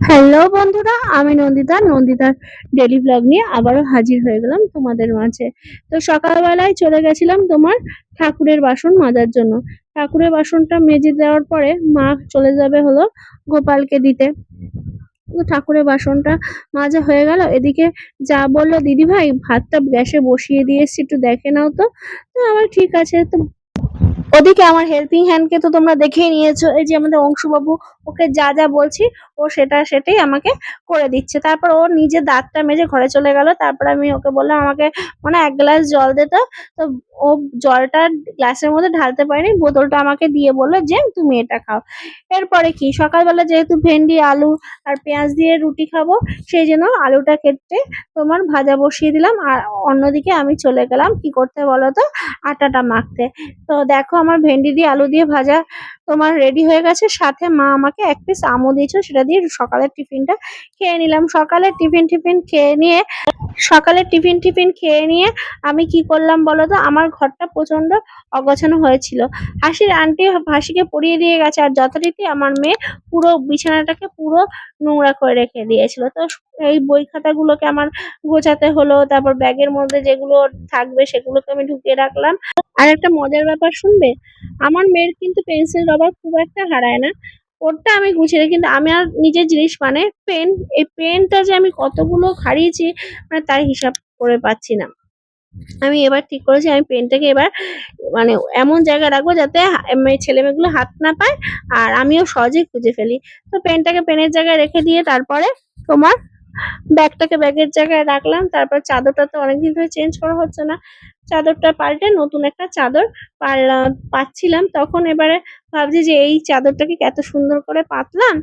Hello বন্ধুরা, আমি নন্দিতার daily blog নিয়ে আবারও হাজির হয়ে গেলাম তোমাদের মাঝে। তো সকালবেলায় চলে গেছিলাম তোমার ঠাকুরের বাসন মাজার জন্য। ঠাকুরের বাসনটা মেজে দেওয়ার পরে মা চলে যাবে হলো গোপালকে দিতে। তো ঠাকুরের বাসনটা মাজা হয়ে গেল, এদিকে যা বললো দিদি ভাই ভাতটা গ্যাসে বসিয়ে দিয়ে এসছি, একটু দেখে নাও তো। তো আমার ঠিক আছে। তো ওদিকে আমার হেল্পিং হ্যান্ডকে তো তোমরা দেখেই নিয়েছো, এই যে আমাদের অংশুবাবু, ওকে যা যা বলছি ও সেটাই আমাকে করে দিচ্ছে। তারপর ও নিজে দাঁতটা মেজে ঘরে চলে গেল। তারপর আমি ওকে বললাম আমাকে মানে এক গ্লাস জল দে তো। তো ও জলটা গ্লাসের মধ্যে ঢালতে পারেনি, বোতলটা আমাকে দিয়ে বললো যে তুমি এটা খাও। এরপরে কি, সকালবেলা যেহেতু ভেন্ডি আলু আর পেঁয়াজ দিয়ে রুটি খাবো, সেই জন্য আলুটা কেটে তোমার ভাজা বসিয়ে দিলাম। আর অন্যদিকে আমি চলে গেলাম কি করতে বলো তো, আটাটা মাখতে। তো দেখো আমার ভেন্ডি দিয়ে আলু দিয়ে ভাজা তোমার রেডি হয়ে গেছে। সাথে মা আমাকে এক পিস আমও দিয়েছিল, সেটা দিয়ে সকালের টিফিনটা খেয়ে নিলাম। সকালের টিফিন খেয়ে নিয়ে আমি কি করলাম বলো তো, আমার ঘরটা প্রচন্ড অগোছানো হয়েছিল। হাসির আন্টি হাসিকে পরিয়ে দিয়ে গেছে, আর যথারীতি আমার মেয়ে পুরো বিছানাটাকে পুরো নোংরা করে রেখে দিয়েছিল। তো এই বই খাতাগুলোকে আমার গোছাতে হলো, তারপর ব্যাগের মধ্যে যেগুলো থাকবে সেগুলোকে আমি ঢুকিয়ে রাখলাম। আর একটা মজার ব্যাপার শুনবে, আমার মেয়ের কিন্তু পেন্সিল রবার খুব একটা হারায় না, ওরটা আমি গুছিয়ে রাখি। কিন্তু আমি আর নিজের জিনিস মানে পেন, এই পেনটা যে আমি কতগুলো হারিয়েছি মানে তার হিসাব করে পাচ্ছি না। আমি এবার ঠিক করেছি আমি পেনটাকে এবার মানে এমন জায়গায় রাখবো যাতে ছেলে মেয়েগুলো হাত না পায়, আর আমিও সহজেই খুঁজে ফেলি। তো পেনটাকে পেনের জায়গায় রেখে দিয়ে তারপরে তোমার ব্যাগটাকে ব্যাগের জায়গায় রাখলাম। তারপর চাদরটা তো অনেকদিন ধরে চেঞ্জ করা হচ্ছে না, চাদরটা পাল্টে নতুন একটা চাদর পাচ্ছিলাম। তখন এবারে ভাবছি যে এই চাদরটাকে এত সুন্দর করে পাতলাম,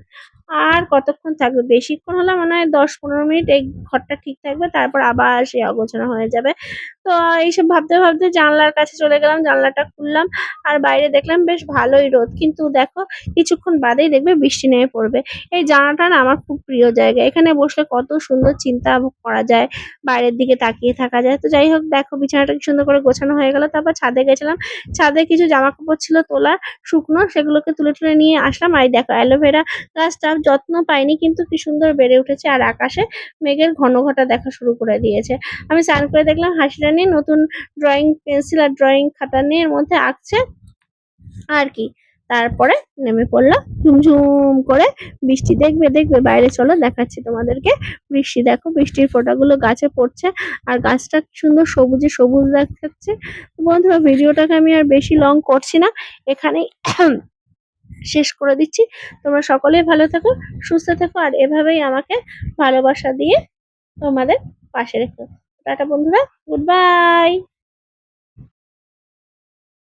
আর কতক্ষণ থাকবে, বেশিক্ষণ হলে মনে হয় 10-15 মিনিট এই ঘরটা ঠিক থাকবে, তারপর আবার সে অগোছালো হয়ে যাবে। তো এইসব ভাবতে ভাবতে জানলার কাছে চলে গেলাম, জানলাটা খুললাম, আর বাইরে দেখলাম বেশ ভালোই রোদ, কিন্তু দেখো কিছুক্ষণ বাদেই দেখবে বৃষ্টি নেমে পড়বে। এই জানালাটা না আমার খুব প্রিয় জায়গা, এখানে বসলে কত সুন্দর চিন্তা করা যায়, বাইরের দিকে তাকিয়ে থাকা যায়। তো যাই হোক, দেখো বিছানাটা কি সুন্দর করে গোছানো হয়ে গেল। তারপর ছাদে গেছিলাম, ছাদে কিছু জামা কাপড় ছিল তোলা শুকনো, সেগুলোকে তুলে তুলে নিয়ে আসলাম। আর এই দেখো অ্যালোভেরা গাছটা যত্ন পাইনি, কিন্তু কি সুন্দর বেড়ে উঠেছে, আর আকাশে মেঘের ঘন ঘটা দেখা শুরু করে দিয়েছে। আমি স্নান করে দেখলাম হাসিটা নিয়ে নতুন ড্রয়িং পেন্সিল আর ড্রয়িং খাতা নিয়ে এর মধ্যে আঁকছে আর কি। তারপরে নেমে পড়লো ঝুমঝুম করে বৃষ্টি। দেখবে দেখবে বাইরে চলো দেখাচ্ছি তোমাদেরকে বৃষ্টি। দেখো বৃষ্টির ফোঁটাগুলো গাছে পড়ছে, আর গাছটা কি সুন্দর সবুজে সবুজ দেখাচ্ছে। তো বন্ধুরা, ভিডিওটাকে আমি আর বেশি লং করছি না, এখানেই শেষ করে দিচ্ছি। তোমরা সকলেই ভালো থেকো, সুস্থ থেকো, আর এভাবেই আমাকে ভালোবাসা দিয়ে তোমাদের পাশে রেখো। টাটা বন্ধুরা, গুড বাই।